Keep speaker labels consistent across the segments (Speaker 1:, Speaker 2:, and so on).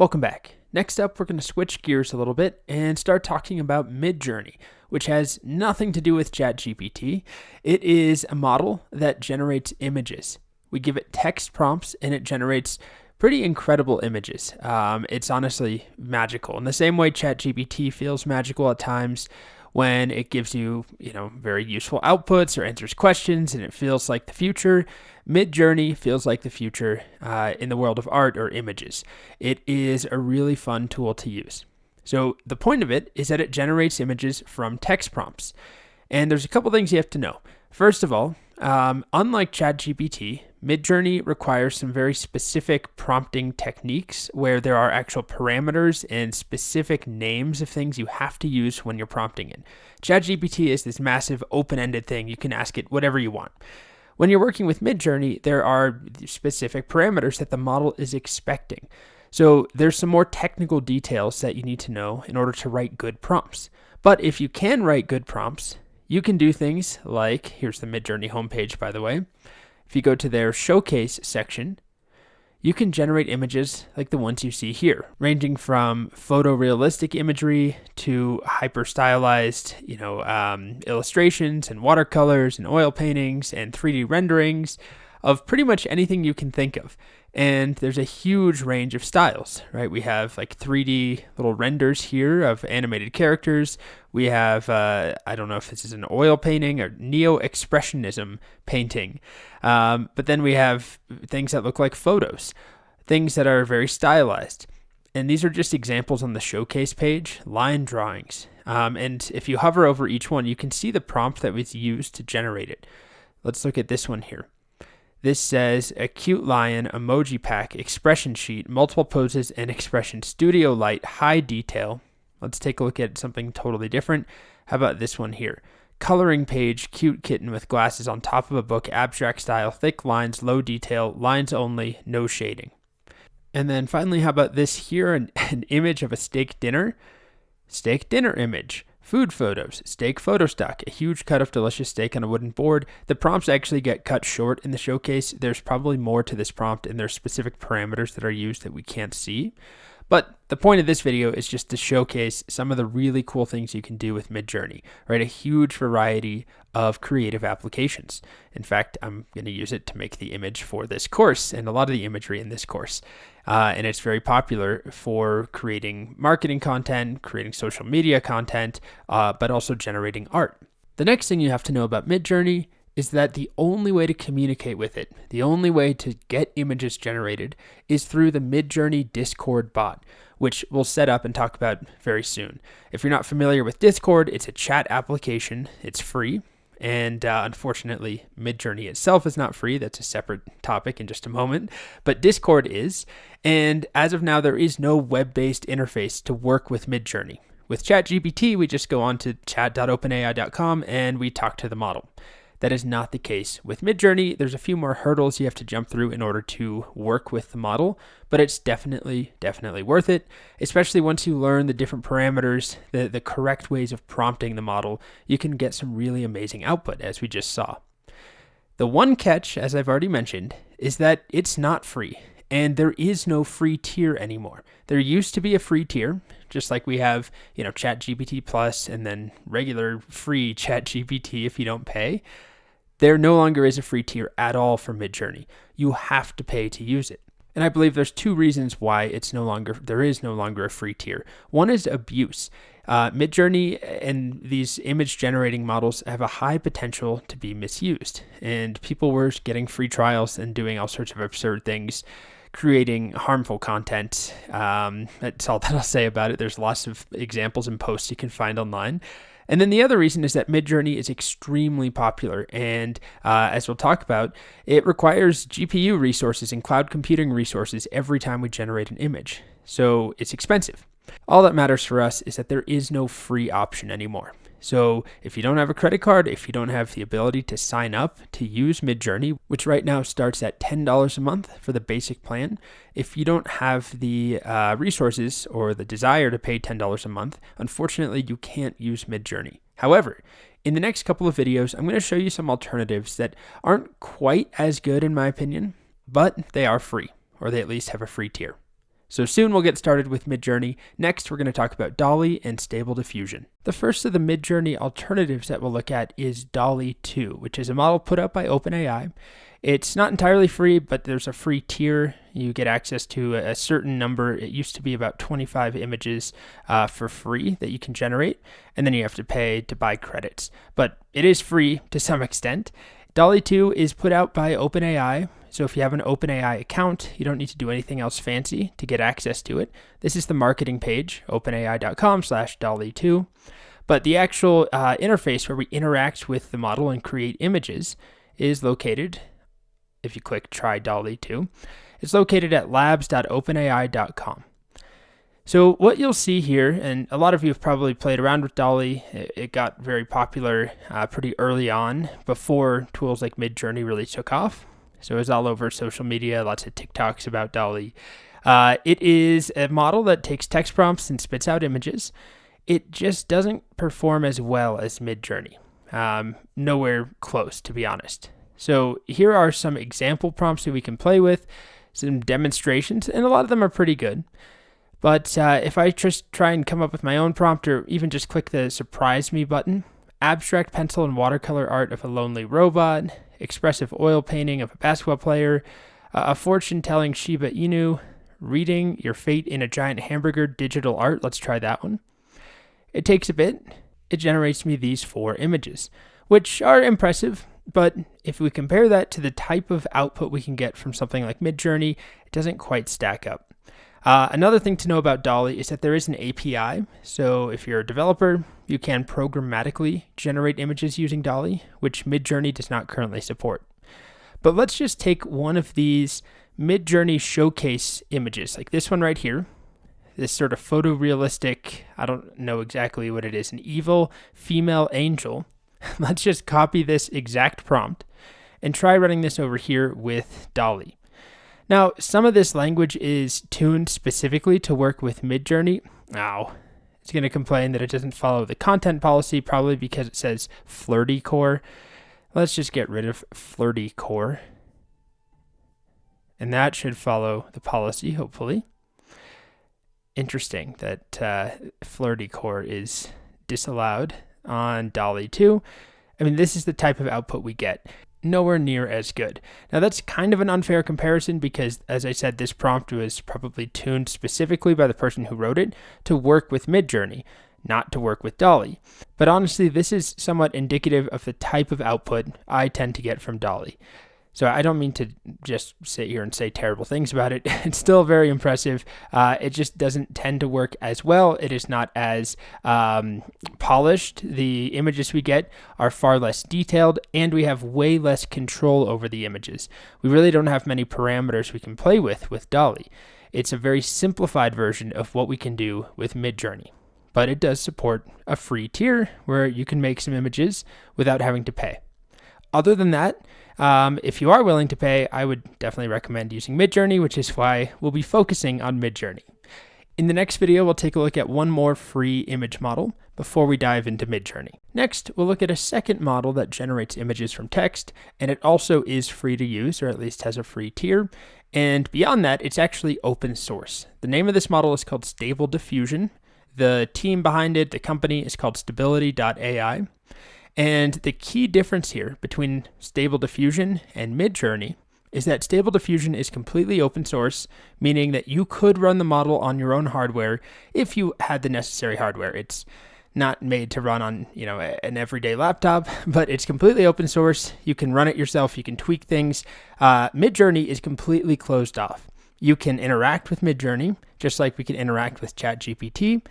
Speaker 1: Welcome back. Next up, we're going to switch gears a little bit and start talking about Midjourney, which has nothing to do with ChatGPT. It is a model that generates images. We give it text prompts and it generates pretty incredible images. It's honestly magical. In the same way ChatGPT feels magical at times when it gives you, very useful outputs or answers questions and it feels like the future. Midjourney feels like the future in the world of art or images. It is a really fun tool to use. So the point of it is that it generates images from text prompts. And there's a couple things you have to know. First of all, unlike ChatGPT, Midjourney requires some very specific prompting techniques where there are actual parameters and specific names of things you have to use when you're prompting it. ChatGPT is this massive open-ended thing. You can ask it whatever you want. When you're working with Midjourney, there are specific parameters that the model is expecting. So there's some more technical details that you need to know in order to write good prompts. But if you can write good prompts, you can do things like, here's the Midjourney homepage, by the way. If you go to their showcase section, you can generate images like the ones you see here, ranging from photorealistic imagery to hyper stylized, illustrations and watercolors and oil paintings and 3D renderings of pretty much anything you can think of. And there's a huge range of styles, right? We have like 3D little renders here of animated characters. We have, I don't know if this is an oil painting or neo-expressionism painting. But then we have things that look like photos, things that are very stylized. And these are just examples on the showcase page, line drawings. And if you hover over each one, you can see the prompt that was used to generate it. Let's look at this one here. This says a cute lion, emoji pack, expression sheet, multiple poses and expression, studio light, high detail. Let's take a look at something totally different. How about this one here? Coloring page, cute kitten with glasses on top of a book, abstract style, thick lines, low detail, lines only, no shading. And then finally, how about this here? An image of a steak dinner image. Food photos, steak photo stock, a huge cut of delicious steak on a wooden board. The prompts actually get cut short in the showcase. There's probably more to this prompt and there's specific parameters that are used that we can't see. But the point of this video is just to showcase some of the really cool things you can do with Midjourney, right? A huge variety of creative applications. In fact, I'm going to use it to make the image for this course and a lot of the imagery in this course. And it's very popular for creating marketing content, creating social media content, but also generating art. The next thing you have to know about Midjourney is that the only way to communicate with it, the only way to get images generated is through the Midjourney Discord bot, which we'll set up and talk about very soon. If you're not familiar with Discord, it's a chat application. It's free. And unfortunately, Midjourney itself is not free. That's a separate topic in just a moment. But Discord is. And as of now, there is no web-based interface to work with Midjourney. With ChatGPT, we just go on to chat.openai.com and we talk to the model. That is not the case with Midjourney. There's a few more hurdles you have to jump through in order to work with the model, but it's definitely worth it, especially once you learn the different parameters, the correct ways of prompting the model. You can get some really amazing output, as we just saw. The one catch, as I've already mentioned, is that it's not free, and there is no free tier anymore. There used to be a free tier, just like we have, ChatGPT Plus and then regular free ChatGPT if you don't pay. There no longer is a free tier at all for Midjourney. You have to pay to use it. And I believe there's two reasons why there is no longer a free tier. One is abuse. Midjourney and these image generating models have a high potential to be misused. And people were getting free trials and doing all sorts of absurd things, creating harmful content. That's all that I'll say about it. There's lots of examples and posts you can find online. And then the other reason is that Midjourney is extremely popular. And as we'll talk about, it requires GPU resources and cloud computing resources every time we generate an image. So it's expensive. All that matters for us is that there is no free option anymore. So if you don't have a credit card, if you don't have the ability to sign up to use Midjourney, which right now starts at $10 a month for the basic plan, if you don't have the resources or the desire to pay $10 a month, unfortunately, you can't use Midjourney. However, in the next couple of videos, I'm going to show you some alternatives that aren't quite as good in my opinion, but they are free, or they at least have a free tier. So soon we'll get started with Midjourney. Next, we're going to talk about DALL-E and Stable Diffusion. The first of the Midjourney alternatives that we'll look at is DALL-E 2, which is a model put out by OpenAI. It's not entirely free, but there's a free tier. You get access to a certain number. It used to be about 25 images for free that you can generate, and then you have to pay to buy credits. But it is free to some extent. DALL-E 2 is put out by OpenAI. So if you have an OpenAI account, you don't need to do anything else fancy to get access to it. This is the marketing page, openai.com/DALL-E2. But the actual interface where we interact with the model and create images is located, if you click try DALL-E 2, it's located at labs.openai.com. So what you'll see here, and a lot of you have probably played around with DALL-E, it got very popular pretty early on before tools like Midjourney really took off. So it was all over social media, lots of TikToks about DALL-E. It is a model that takes text prompts and spits out images. It just doesn't perform as well as Midjourney. Nowhere close, to be honest. So here are some example prompts that we can play with, some demonstrations, and a lot of them are pretty good. But if I just try and come up with my own prompt, or even just click the surprise me button, abstract pencil and watercolor art of a lonely robot, expressive oil painting of a basketball player, a fortune-telling Shiba Inu, reading your fate in a giant hamburger digital art. Let's try that one. It takes a bit. It generates me these 4 images, which are impressive, but if we compare that to the type of output we can get from something like Midjourney, it doesn't quite stack up. Another thing to know about DALL-E is that there is an API. So if you're a developer, you can programmatically generate images using DALL-E, which Midjourney does not currently support. But let's just take one of these Midjourney showcase images, like this one right here, this sort of photorealistic, I don't know exactly what it is, an evil female angel. Let's just copy this exact prompt and try running this over here with DALL-E. Now, some of this language is tuned specifically to work with Midjourney. Now, it's going to complain that it doesn't follow the content policy, probably because it says flirty core. Let's just get rid of flirty core. And that should follow the policy, hopefully. Interesting that flirty core is disallowed on DALL-E 2. I mean, this is the type of output we get. Nowhere near as good. Now that's kind of an unfair comparison because, as I said, this prompt was probably tuned specifically by the person who wrote it to work with Midjourney, not to work with DALL-E. But honestly, this is somewhat indicative of the type of output I tend to get from DALL-E. So I don't mean to just sit here and say terrible things about it. It's still very impressive. It just doesn't tend to work as well. It is not as polished. The images we get are far less detailed, and we have way less control over the images. We really don't have many parameters we can play with DALL-E. It's a very simplified version of what we can do with Midjourney. But it does support a free tier where you can make some images without having to pay. Other than that, if you are willing to pay, I would definitely recommend using Midjourney, which is why we'll be focusing on Midjourney. In the next video, we'll take a look at one more free image model before we dive into Midjourney. Next, we'll look at a second model that generates images from text, and it also is free to use, or at least has a free tier. And beyond that, it's actually open source. The name of this model is called Stable Diffusion. The team behind it, the company, is called Stability.ai. And the key difference here between Stable Diffusion and Midjourney is that Stable Diffusion is completely open source, meaning that you could run the model on your own hardware if you had the necessary hardware. It's not made to run on, an everyday laptop, but it's completely open source. You can run it yourself. You can tweak things. Midjourney is completely closed off. You can interact with Midjourney just like we can interact with ChatGPT.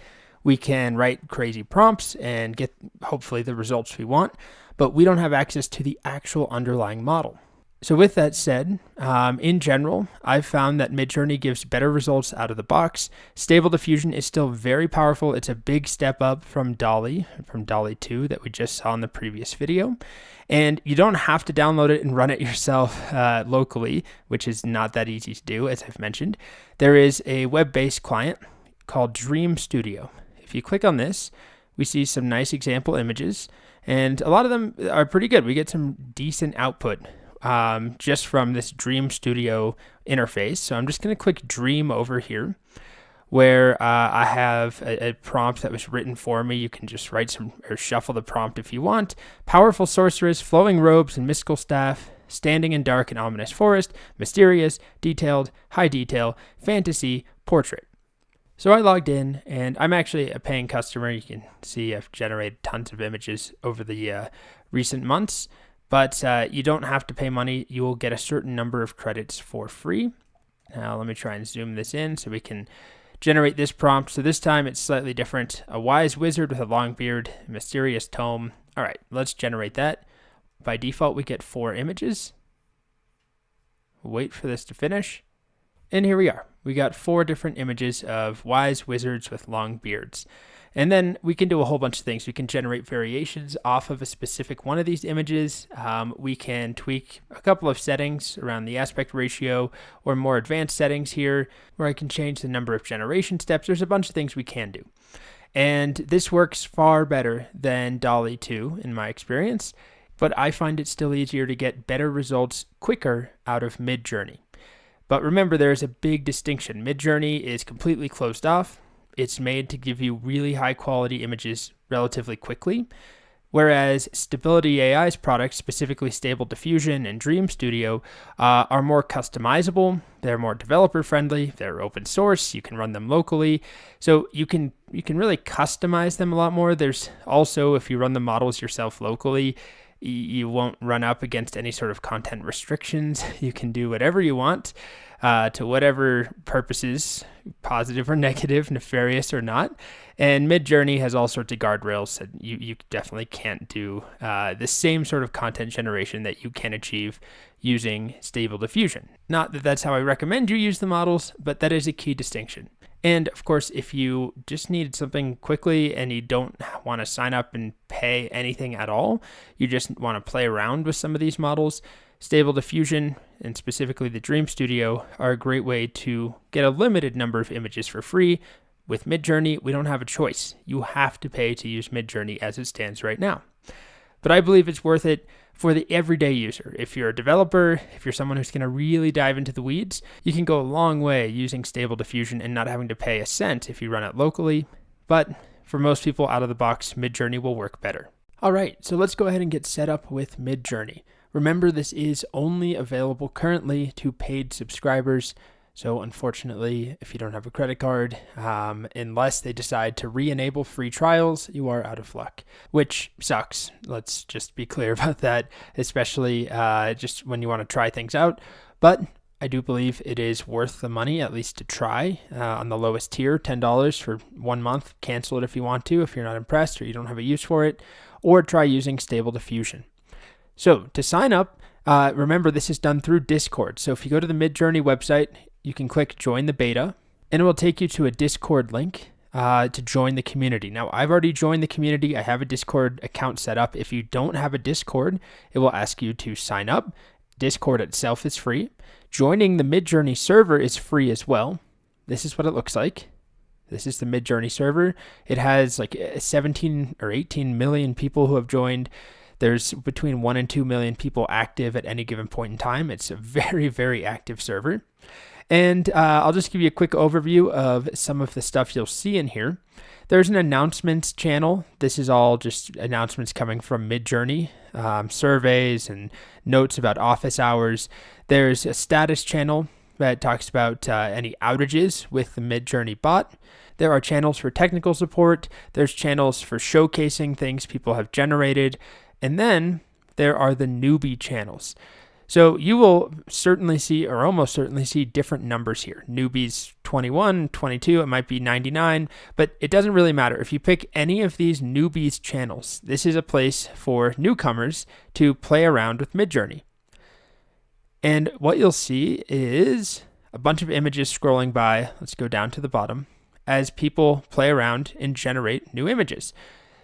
Speaker 1: We can write crazy prompts and get, hopefully, the results we want, but we don't have access to the actual underlying model. So with that said, in general, I've found that Midjourney gives better results out of the box. Stable Diffusion is still very powerful. It's a big step up from DALL-E 2 that we just saw in the previous video. And you don't have to download it and run it yourself locally, which is not that easy to do, as I've mentioned. There is a web-based client called Dream Studio. If you click on this, we see some nice example images, and a lot of them are pretty good. We get some decent output just from this Dream Studio interface. So I'm just going to click Dream over here. where I have a prompt that was written for me. You can just write some or shuffle the prompt if you want. Powerful sorceress, flowing robes and mystical staff, standing in dark and ominous forest, mysterious, detailed, high detail, fantasy, portrait. So I logged in, and I'm actually a paying customer. You can see I've generated tons of images over the recent months, but you don't have to pay money. You will get a certain number of credits for free. Now let me try and zoom this in so we can generate this prompt. So this time it's slightly different. A wise wizard with a long beard, mysterious tome. All right, let's generate that. By default, we get 4 images. Wait for this to finish. And here we are. We got 4 different images of wise wizards with long beards. And then we can do a whole bunch of things. We can generate variations off of a specific one of these images. We can tweak a couple of settings around the aspect ratio or more advanced settings here where I can change the number of generation steps. There's a bunch of things we can do. And this works far better than DALL-E 2 in my experience, but I find it still easier to get better results quicker out of Midjourney. But remember, there's a big distinction. Midjourney is completely closed off. It's made to give you really high quality images relatively quickly, whereas Stability AI's products, specifically Stable Diffusion and Dream Studio, are more customizable. They're more developer friendly. They're open source. You can run them locally, so you can really customize them a lot more. There's also, if you run the models yourself locally, you won't run up against any sort of content restrictions. You can do whatever you want to whatever purposes, positive or negative, nefarious or not. And Midjourney has all sorts of guardrails that you definitely can't do the same sort of content generation that you can achieve using Stable Diffusion. Not that that's how I recommend you use the models, but that is a key distinction. And of course, if you just need something quickly and you don't want to sign up and pay anything at all, you just want to play around with some of these models, Stable Diffusion and specifically the Dream Studio are a great way to get a limited number of images for free. With Midjourney, we don't have a choice. You have to pay to use Midjourney as it stands right now. But I believe it's worth it for the everyday user. If you're a developer, if you're someone who's going to really dive into the weeds, you can go a long way using Stable Diffusion and not having to pay a cent if you run it locally. But for most people out of the box, Midjourney will work better. All right, so let's go ahead and get set up with Midjourney. Remember, this is only available currently to paid subscribers. So unfortunately, if you don't have a credit card, unless they decide to re-enable free trials, you are out of luck, which sucks. Let's just be clear about that, especially just when you want to try things out. But I do believe it is worth the money, at least to try on the lowest tier, $10 for 1 month. Cancel it if you want to, if you're not impressed or you don't have a use for it, or try using Stable Diffusion. So to sign up, remember this is done through Discord. So if you go to the Midjourney website, you can click join the beta and it will take you to a Discord link to join the community. Now I've already joined the community. I have a Discord account set up. If you don't have a Discord, it will ask you to sign up. Discord itself is free. Joining the Midjourney server is free as well. This is what it looks like. This is the Midjourney server. It has like 17 or 18 million people who have joined. There's between 1 and 2 million people active at any given point in time. It's a very, very active server. And I'll just give you a quick overview of some of the stuff you'll see in here. There's an announcements channel. This is all just announcements coming from Midjourney, surveys and notes about office hours. There's a status channel that talks about any outages with the Midjourney bot. There are channels for technical support. There's channels for showcasing things people have generated. And then there are the newbie channels. So you will certainly see, or almost certainly see, different numbers here. Newbies 21, 22, it might be 99, but it doesn't really matter. If you pick any of these newbies channels, this is a place for newcomers to play around with Midjourney. And what you'll see is a bunch of images scrolling by. Let's go down to the bottom as people play around and generate new images.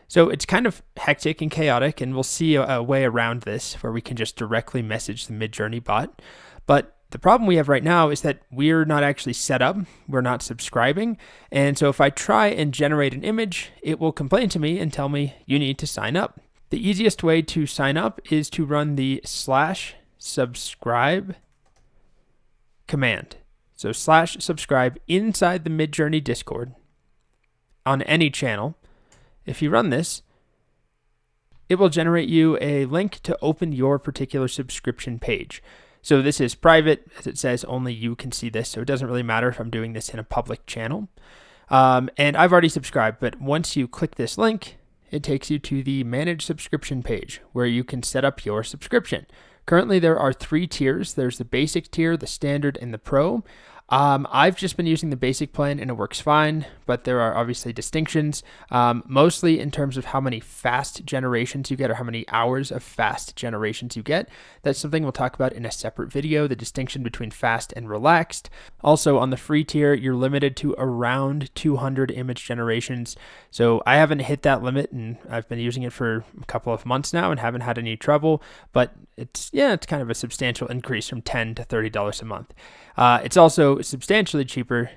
Speaker 1: So it's kind of hectic and chaotic, and we'll see a way around this where we can just directly message the Midjourney bot. But the problem we have right now is that we're not actually set up. We're not subscribing. And so if I try and generate an image, it will complain to me and tell me you need to sign up. The easiest way to sign up is to run the /subscribe command. So /subscribe inside the Midjourney Discord on any channel. If you run this, it will generate you a link to open your particular subscription page. So this is private, as it says, only you can see this. So it doesn't really matter if I'm doing this in a public channel. And I've already subscribed, but once you click this link, it takes you to the Manage Subscription page where you can set up your subscription. Currently, there are 3 tiers. There's the basic tier, the standard, and the pro. I've just been using the basic plan and it works fine, but there are obviously distinctions, mostly in terms of how many fast generations you get or how many hours of fast generations you get. That's something we'll talk about in a separate video, the distinction between fast and relaxed. Also, on the free tier, you're limited to around 200 image generations. So I haven't hit that limit and I've been using it for a couple of months now and haven't had any trouble, but it's kind of a substantial increase from $10 to $30 a month. It's also substantially cheaper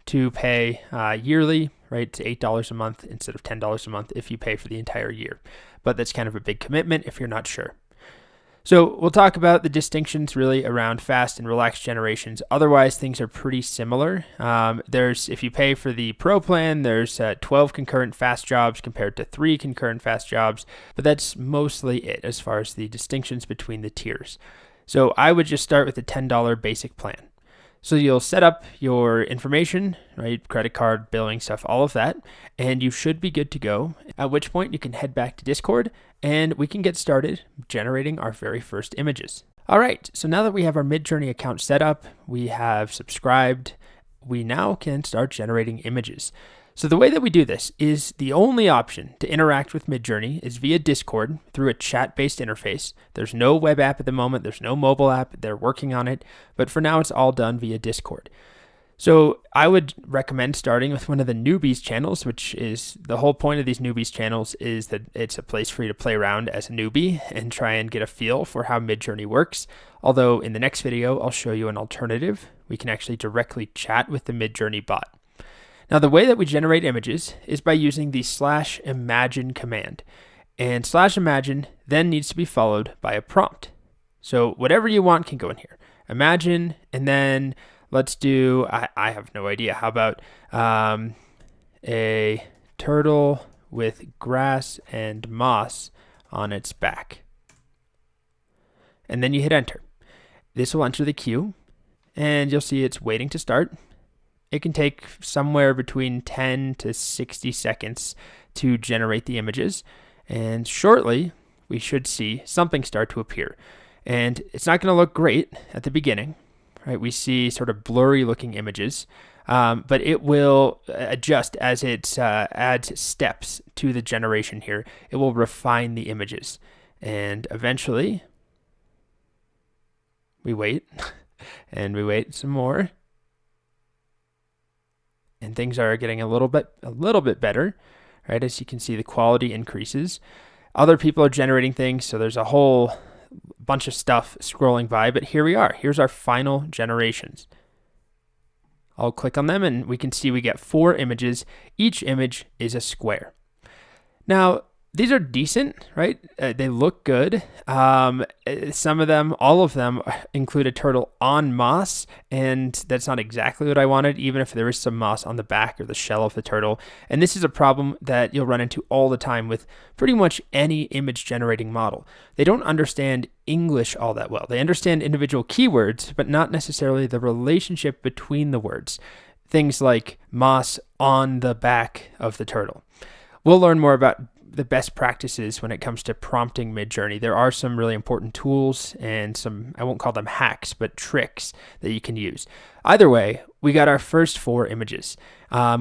Speaker 1: to pay yearly, right? To $8 a month instead of $10 a month if you pay for the entire year. But that's kind of a big commitment if you're not sure. So we'll talk about the distinctions really around fast and relaxed generations. Otherwise, things are pretty similar. If you pay for the pro plan, there's 12 concurrent fast jobs compared to 3 concurrent fast jobs, but that's mostly it as far as the distinctions between the tiers. So I would just start with the $10 basic plan. So you'll set up your information, right? Credit card, billing stuff, all of that, and you should be good to go. At which point you can head back to Discord and we can get started generating our very first images. All right, so now that we have our Midjourney account set up, we have subscribed, we now can start generating images. So the way that we do this is the only option to interact with Midjourney is via Discord through a chat-based interface. There's no web app at the moment. There's no mobile app. They're working on it. But for now, it's all done via Discord. So I would recommend starting with one of the newbies channels, which is the whole point of these newbies channels is that it's a place for you to play around as a newbie and try and get a feel for how Midjourney works. Although in the next video, I'll show you an alternative. We can actually directly chat with the Midjourney bot. Now, the way that we generate images is by using the /imagine command. And /imagine then needs to be followed by a prompt. So whatever you want can go in here. Imagine, and then let's do, I have no idea. How about a turtle with grass and moss on its back? And then you hit enter. This will enter the queue, and you'll see it's waiting to start. It can take somewhere between 10 to 60 seconds to generate the images. And shortly, we should see something start to appear. And it's not going to look great at the beginning, right? We see sort of blurry looking images, but it will adjust as it adds steps to the generation here. It will refine the images. And eventually, we wait and we wait some more. And things are getting a little bit better, right? As you can see, the quality increases. Other people are generating things, so there's a whole bunch of stuff scrolling by, but here we are. Here's our final generations. I'll click on them and we can see we get 4 images. Each image is a square. Now, these are decent, right? They look good. Some of them, all of them include a turtle on moss, and that's not exactly what I wanted, even if there is some moss on the back or the shell of the turtle. And this is a problem that you'll run into all the time with pretty much any image generating model. They don't understand English all that well. They understand individual keywords, but not necessarily the relationship between the words. Things like moss on the back of the turtle. We'll learn more about the best practices when it comes to prompting Midjourney. There are some really important tools and some, I won't call them hacks, but tricks that you can use. Either way, we got our first 4 images.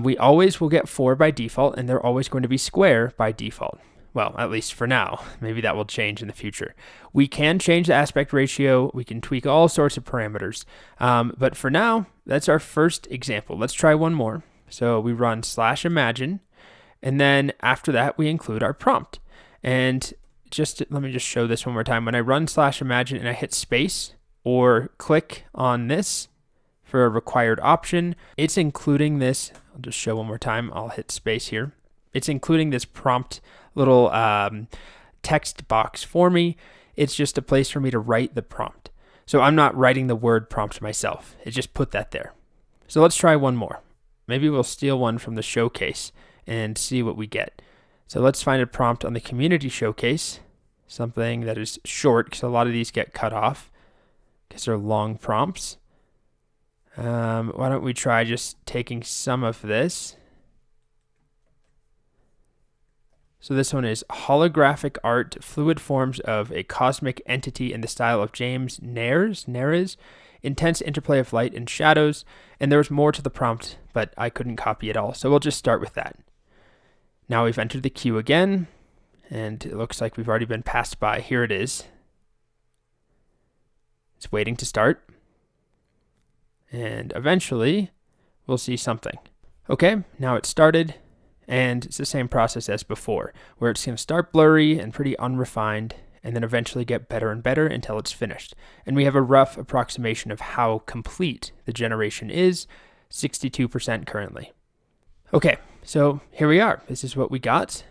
Speaker 1: We always will get 4 by default, and they're always going to be square by default. Well, at least for now. Maybe that will change in the future. We can change the aspect ratio. We can tweak all sorts of parameters. But for now, that's our first example. Let's try one more. So we run /imagine. And then after that, we include our prompt. And let me just show this one more time. When I run /imagine and I hit space or click on this for a required option, it's including this. I'll just show one more time. I'll hit space here. It's including this prompt little text box for me. It's just a place for me to write the prompt. So I'm not writing the word prompt myself. It just put that there. So let's try one more. Maybe we'll steal one from the showcase and see what we get. So let's find a prompt on the community showcase, something that is short, because a lot of these get cut off because they're long prompts. Why don't we try just taking some of this? So this one is holographic art, fluid forms of a cosmic entity in the style of James Nares, intense interplay of light and shadows. And there was more to the prompt, but I couldn't copy it all. So we'll just start with that. Now we've entered the queue again, and it looks like we've already been passed by. Here it is. It's waiting to start. And eventually, we'll see something. Okay, now it's started, and it's the same process as before, where it's going to start blurry and pretty unrefined, and then eventually get better and better until it's finished. And we have a rough approximation of how complete the generation is, 62% currently. Okay, so here we are. This is what we got.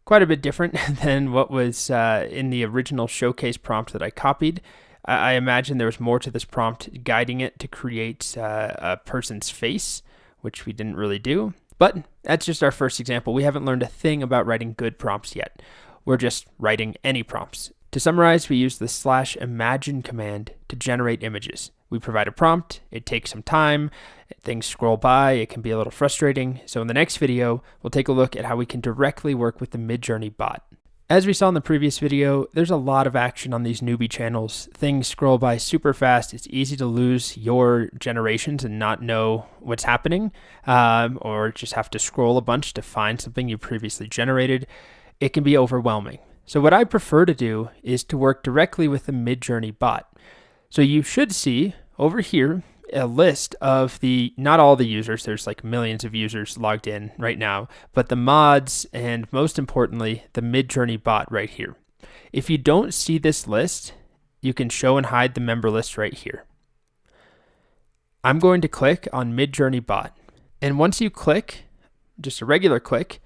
Speaker 1: Quite a bit different than what was in the original showcase prompt that I copied. I imagine there was more to this prompt, guiding it to create a person's face, which we didn't really do. But that's just our first example. We haven't learned a thing about writing good prompts yet. We're just writing any prompts. To summarize, we use the /imagine command to generate images. We provide a prompt, it takes some time, things scroll by, it can be a little frustrating. So in the next video, we'll take a look at how we can directly work with the Midjourney bot. As we saw in the previous video, there's a lot of action on these newbie channels. Things scroll by super fast. It's easy to lose your generations and not know what's happening, or just have to scroll a bunch to find something you previously generated. It can be overwhelming. So what I prefer to do is to work directly with the Midjourney bot. So you should see over here a list of not all the users, there's like millions of users logged in right now, but the mods and most importantly, the Midjourney bot right here. If you don't see this list, you can show and hide the member list right here. I'm going to click on Midjourney bot. And once you click, just a regular click,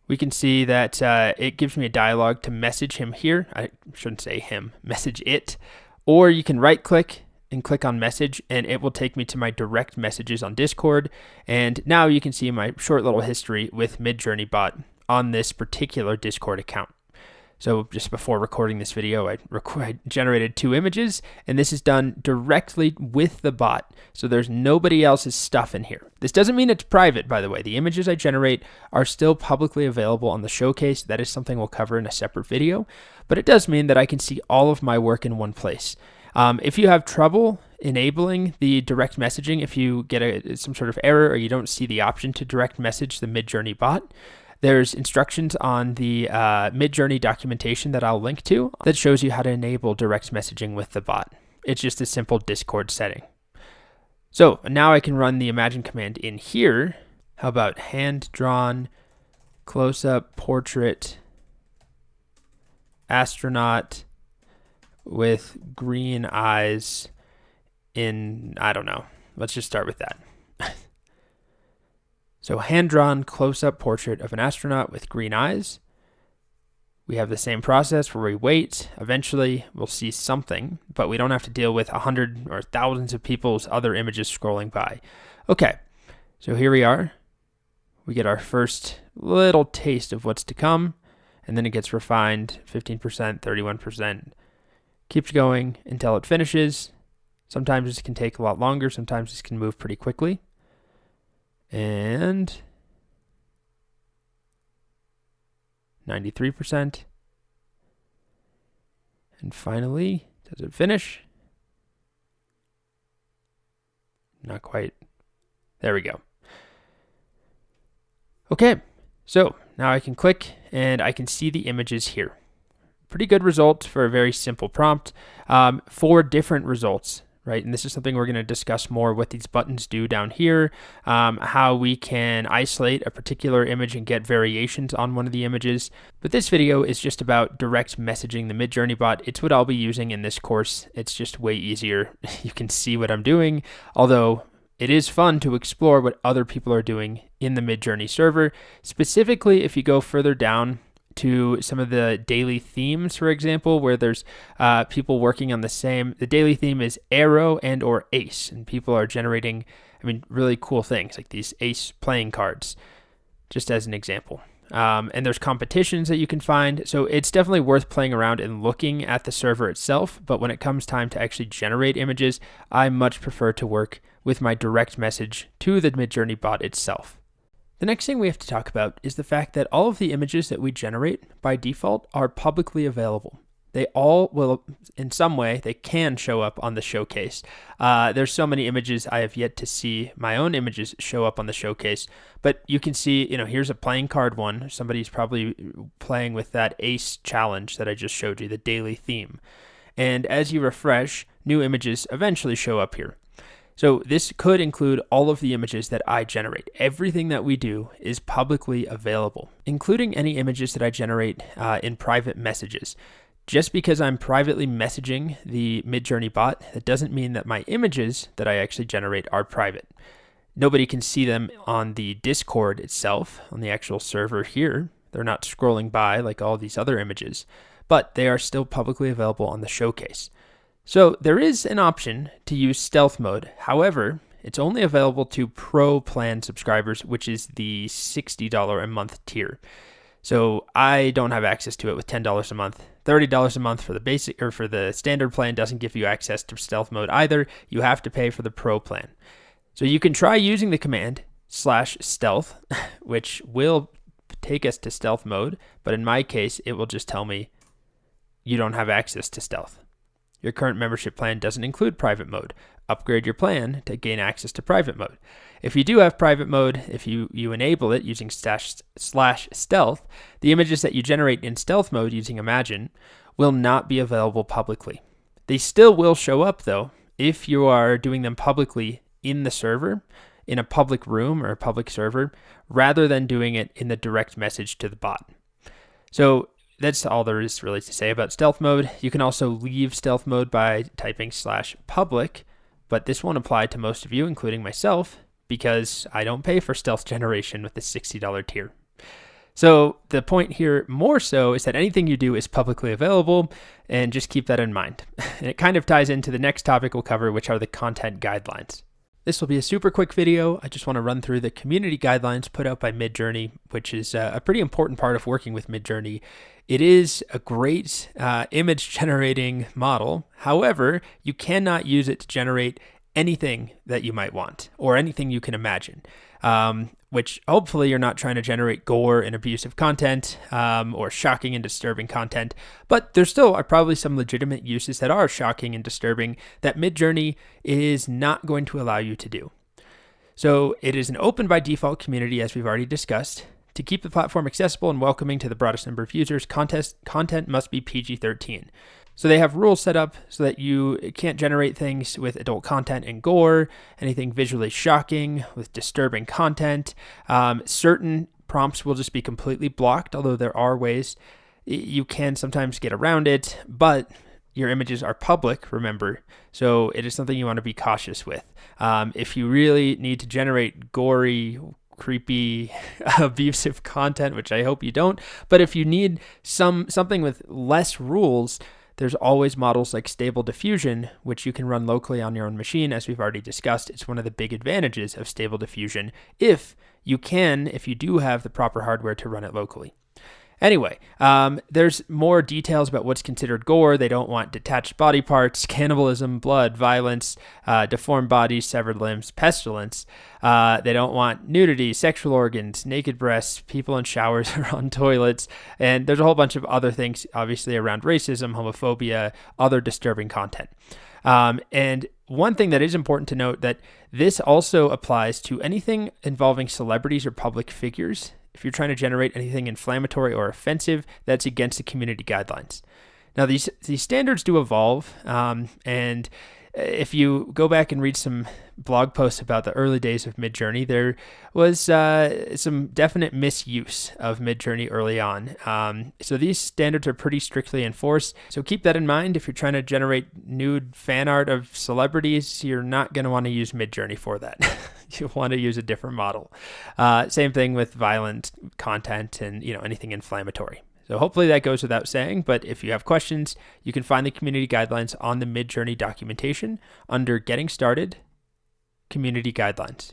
Speaker 1: we can see that it gives me a dialog to message him here. I shouldn't say him, message it. Or you can right click and click on message, and it will take me to my direct messages on Discord. And now you can see my short little history with Midjourney bot on this particular Discord account. So just before recording this video, I generated 2 images, and this is done directly with the bot. So there's nobody else's stuff in here. This doesn't mean it's private, by the way. The images I generate are still publicly available on the showcase. That is something we'll cover in a separate video, but it does mean that I can see all of my work in one place. If you have trouble enabling the direct messaging, if you get some sort of error or you don't see the option to direct message the Midjourney bot, there's instructions on the Midjourney documentation that I'll link to that shows you how to enable direct messaging with the bot. It's just a simple Discord setting. So now I can run the imagine command in here. How about hand-drawn, close-up portrait, astronaut with green eyes in, I don't know. Let's just start with that. So hand-drawn close-up portrait of an astronaut with green eyes. We have the same process where we wait. Eventually, we'll see something, but we don't have to deal with 100 or thousands of people's other images scrolling by. Okay, so here we are. We get our first little taste of what's to come, and then it gets refined, 15%, 31%. Keeps going until it finishes. Sometimes this can take a lot longer. Sometimes this can move pretty quickly. And 93%. And finally, does it finish? Not quite. There we go. Okay, so now I can click and I can see the images here. Pretty good results for a very simple prompt. 4 different results, right? And this is something we're going to discuss more, what these buttons do down here, how we can isolate a particular image and get variations on one of the images. But this video is just about direct messaging the Midjourney bot. It's what I'll be using in this course. It's just way easier. You can see what I'm doing, although it is fun to explore what other people are doing in the Midjourney server. Specifically, if you go further down to some of the daily themes, for example, where there's people working on the daily theme is arrow and or ace, and people are generating, really cool things like these ace playing cards, just as an example. And there's competitions that you can find. So it's definitely worth playing around and looking at the server itself. But when it comes time to actually generate images, I much prefer to work with my direct message to the Midjourney bot itself. The next thing we have to talk about is the fact that all of the images that we generate by default are publicly available. They all will, in some way, they can show up on the showcase. There's so many images I have yet to see my own images show up on the showcase, but you can see, here's a playing card one. Somebody's probably playing with that ace challenge that I just showed you, the daily theme. And as you refresh, new images eventually show up here. So this could include all of the images that I generate. Everything that we do is publicly available, including any images that I generate in private messages. Just because I'm privately messaging the Midjourney bot, that doesn't mean that my images that I actually generate are private. Nobody can see them on the Discord itself, on the actual server here. They're not scrolling by like all these other images, but they are still publicly available on the showcase. So there is an option to use stealth mode. However, it's only available to Pro plan subscribers, which is the $60 a month tier. So I don't have access to it with $10 a month. $30 a month for the basic or for the standard plan doesn't give you access to stealth mode either. You have to pay for the Pro plan. So you can try using the command /stealth, which will take us to stealth mode, but in my case, it will just tell me you don't have access to stealth. Your current membership plan doesn't include private mode. Upgrade your plan to gain access to private mode. If you do have private mode, if you enable it using /stealth, the images that you generate in stealth mode using Imagine will not be available publicly. They still will show up though if you are doing them publicly in the server, in a public room or a public server, rather than doing it in the direct message to the bot. So that's all there is really to say about stealth mode. You can also leave stealth mode by typing /public, but this won't apply to most of you, including myself, because I don't pay for stealth generation with the $60 tier. So the point here more so is that anything you do is publicly available, and just keep that in mind. And it kind of ties into the next topic we'll cover, which are the content guidelines. This will be a super quick video. I just want to run through the community guidelines put out by Midjourney, which is a pretty important part of working with Midjourney. It is a great image generating model. However, you cannot use it to generate anything that you might want or anything you can imagine, which hopefully you're not trying to generate gore and abusive content or shocking and disturbing content. But there still are probably some legitimate uses that are shocking and disturbing that Midjourney is not going to allow you to do. So it is an open by default community, as we've already discussed. To keep the platform accessible and welcoming to the broadest number of users, content must be PG-13. So they have rules set up so that you can't generate things with adult content and gore, anything visually shocking with disturbing content. Certain prompts will just be completely blocked, although there are ways you can sometimes get around it, but your images are public, remember, so it is something you want to be cautious with. If you really need to generate gory, creepy, abusive content, which I hope you don't, but if you need something with less rules, there's always models like Stable Diffusion, which you can run locally on your own machine. As we've already discussed, it's one of the big advantages of Stable Diffusion if you do have the proper hardware to run it locally. Anyway, there's more details about what's considered gore. They don't want detached body parts, cannibalism, blood, violence, deformed bodies, severed limbs, pestilence. They don't want nudity, sexual organs, naked breasts, people in showers or on toilets. And there's a whole bunch of other things, obviously, around racism, homophobia, other disturbing content. And one thing that is important to note that this also applies to anything involving celebrities or public figures. If you're trying to generate anything inflammatory or offensive, that's against the community guidelines. Now, these standards do evolve, and if you go back and read some blog posts about the early days of Midjourney, there was some definite misuse of Midjourney early on. So these standards are pretty strictly enforced. So keep that in mind. If you're trying to generate nude fan art of celebrities, you're not going to want to use Midjourney for that. You'll want to use a different model. Same thing with violent content and anything inflammatory. So hopefully that goes without saying, but if you have questions, you can find the community guidelines on the Midjourney documentation under Getting Started, Community Guidelines.